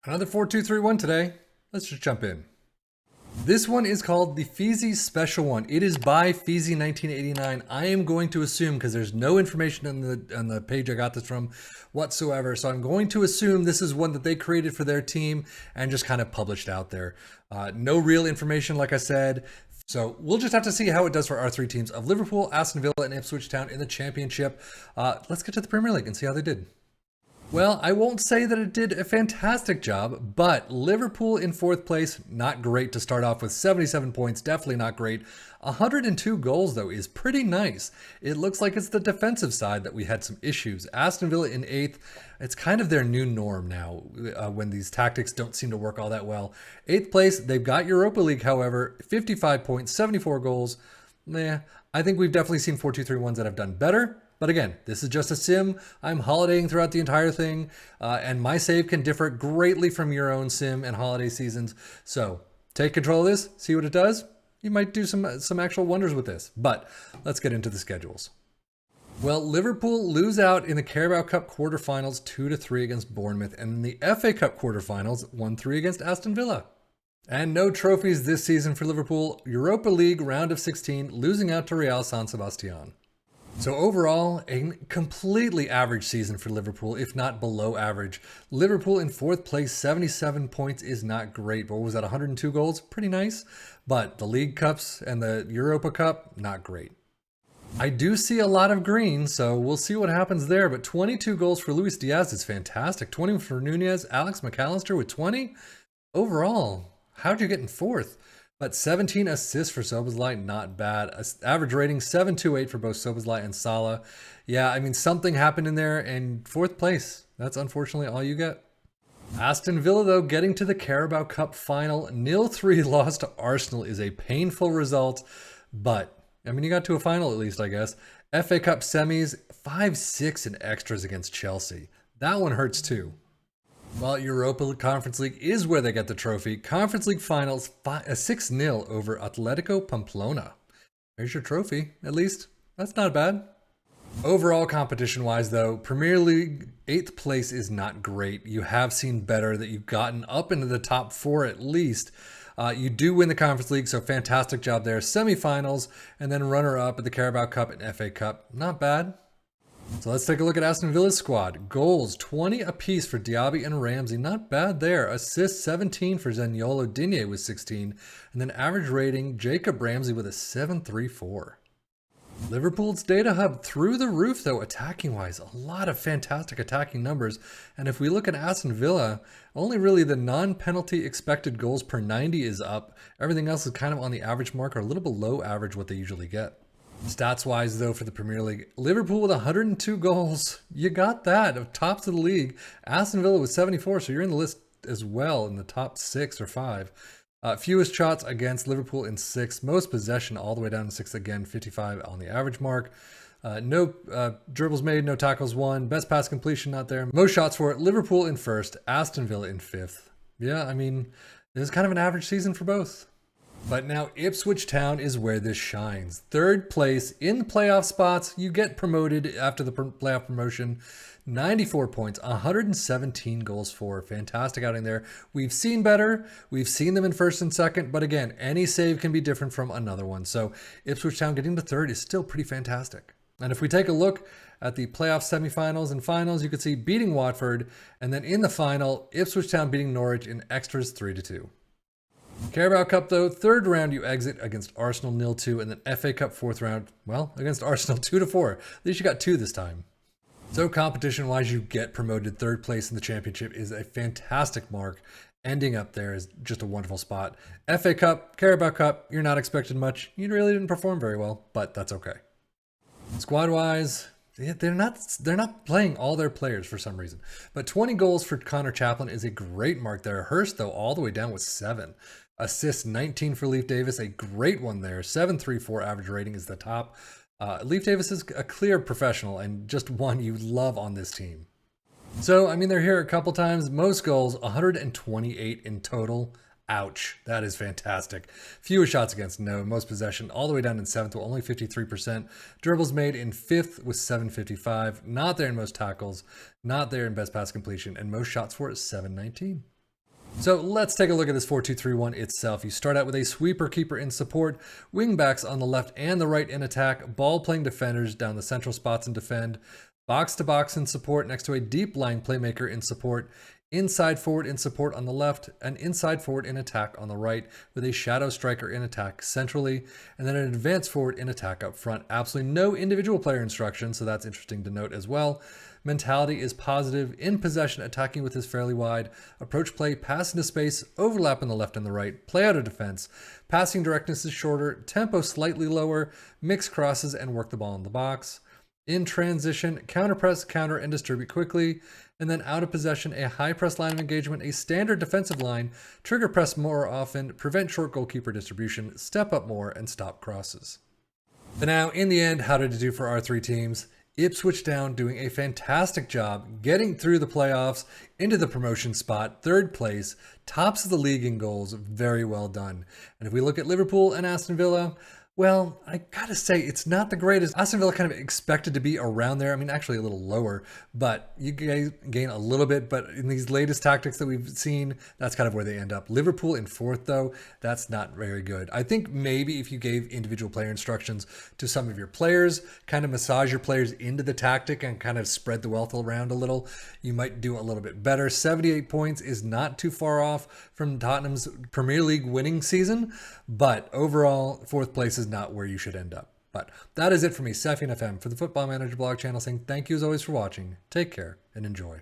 Another 4-2-3-1 today. Let's just jump in. This one is called the FEASY Special One. It is by FEASY 1989. I am going to assume, because there's no information on the page I got this from whatsoever, so I'm going to assume this is one that they created for their team and just kind of published out there. No real information, like I said. So we'll just have to see how it does for our three teams of Liverpool, Aston Villa, and Ipswich Town in the Championship. Let's get to the Premier League and see how they did. Well, I won't say that it did a fantastic job, but Liverpool in fourth place, not great to start off with. 77 points, definitely not great. 102 goals, though, is pretty nice. It looks like it's the defensive side that we had some issues. Aston Villa in eighth. It's kind of their new norm now when these tactics don't seem to work all that well. Eighth place, they've got Europa League, however. 55 points, 74 goals. I think we've definitely seen 4-2-3-1s that have done better. But again, this is just a sim. I'm holidaying throughout the entire thing, and my save can differ greatly from your own sim and holiday seasons. So take control of this, see what it does. You might do some actual wonders with this. But let's get into the schedules. Well, Liverpool lose out in the Carabao Cup quarterfinals 2-3 against Bournemouth, and in the FA Cup quarterfinals 1-3 against Aston Villa. And no trophies this season for Liverpool. Europa League round of 16, losing out to Real San Sebastian. So overall, a completely average season for Liverpool, if not below average. Liverpool in fourth place, 77 points is not great. But what was that, 102 goals? Pretty nice. But the League Cups and the Europa Cup, not great. I do see a lot of green, so we'll see what happens there. But 22 goals for Luis Diaz is fantastic. 20 for Nunez, Alex McAllister with 20. Overall, how'd you get in fourth? But 17 assists for Szoboszlai, not bad. Average rating 7.28 for both Szoboszlai and Salah. Yeah, I mean, something happened in there, and fourth place. That's unfortunately all you get. Aston Villa, though, getting to the Carabao Cup final. 0-3 loss to Arsenal is a painful result, but, I mean, you got to a final at least, I guess. FA Cup semis, 5-6 in extras against Chelsea. That one hurts too. Well, Europa Conference League is where they get the trophy. Conference League finals, 6-0 over Atletico Pamplona. There's your trophy, at least. That's not bad. Overall, competition-wise, though, Premier League 8th place is not great. You have seen better, that you've gotten up into the top 4 at least. You do win the Conference League, so fantastic job there. Semifinals, and then runner-up at the Carabao Cup and FA Cup. Not bad. So let's take a look at Aston Villa's squad. Goals, 20 apiece for Diaby and Ramsey. Not bad there. Assists, 17 for Zaniolo. Digne with 16. And then average rating, Jacob Ramsey with a 7.34. Liverpool's data hub through the roof, though, attacking-wise. A lot of fantastic attacking numbers. And if we look at Aston Villa, only really the non-penalty expected goals per 90 is up. Everything else is kind of on the average mark, or a little below average what they usually get. Stats-wise, though, for the Premier League, Liverpool with 102 goals. You got that, of tops of the league. Aston Villa with 74, so you're in the list as well in the top 6 or 5. Fewest shots against Liverpool in 6th. Most possession all the way down to 6th again, 55 on the average mark. No dribbles made, no tackles won. Best pass completion not there. Most shots for it, Liverpool in 1st, Aston Villa in 5th. Yeah, I mean, this is kind of an average season for both. But now Ipswich Town is where this shines. 3rd place in playoff spots. You get promoted after the playoff promotion. 94 points, 117 goals for. Fantastic outing there. We've seen better. We've seen them in 1st and 2nd. But again, any save can be different from another one. So Ipswich Town getting to 3rd is still pretty fantastic. And if we take a look at the playoff semifinals and finals, you can see beating Watford. And then in the final, Ipswich Town beating Norwich in extras 3-2. Carabao Cup, though, 3rd round you exit against Arsenal 0-2, and then FA Cup 4th round, well, against Arsenal 2-4. At least you got 2 this time. So competition-wise, you get promoted. 3rd place in the championship is a fantastic mark. Ending up there is just a wonderful spot. FA Cup, Carabao Cup, you're not expected much. You really didn't perform very well, but that's okay. Squad-wise, they're not playing all their players for some reason. But 20 goals for Connor Chaplin is a great mark there. Hurst, though, all the way down with 7. Assists, 19 for Leif Davis, a great one there. 7.34 average rating is the top. Leif Davis is a clear professional and just one you love on this team. So, I mean, they're here a couple times. Most goals, 128 in total. Ouch. That is fantastic. Fewest shots against, no. Most possession all the way down in 7th with only 53%. Dribbles made in 5th with 755. Not there in most tackles. Not there in best pass completion. And most shots for it, 719. So let's take a look at this 4-2-3-1 itself. You start out with a sweeper keeper in support, wingbacks on the left and the right in attack, ball-playing defenders down the central spots and defend, box-to-box in support next to a deep-lying playmaker in support, inside forward in support on the left, and inside forward in attack on the right, with a shadow striker in attack centrally, and then an advanced forward in attack up front. Absolutely no individual player instruction, so that's interesting to note as well. Mentality is positive, in possession, attacking with his fairly wide, approach play, pass into space, overlap on the left and the right, play out of defense, passing directness is shorter, tempo slightly lower, mix crosses and work the ball in the box. In transition, counter press, counter, and distribute quickly. And then out of possession, a high press line of engagement, a standard defensive line, trigger press more often, prevent short goalkeeper distribution, step up more, and stop crosses. But now, in the end, how did it do for our three teams? Ipswich Town doing a fantastic job getting through the playoffs into the promotion spot, third place, tops of the league in goals, very well done. And if we look at Liverpool and Aston Villa, well, I gotta say, it's not the greatest. Aston Villa kind of expected to be around there. I mean, actually a little lower, but you gain a little bit. But in these latest tactics that we've seen, that's kind of where they end up. Liverpool in fourth, though, that's not very good. I think maybe if you gave individual player instructions to some of your players, kind of massage your players into the tactic and kind of spread the wealth around a little, you might do a little bit better. 78 points is not too far off from Tottenham's Premier League winning season, but overall, fourth place is not where you should end up. But that is it for me, Safi FM, for the Football Manager blog channel, saying thank you as always for watching. Take care and enjoy.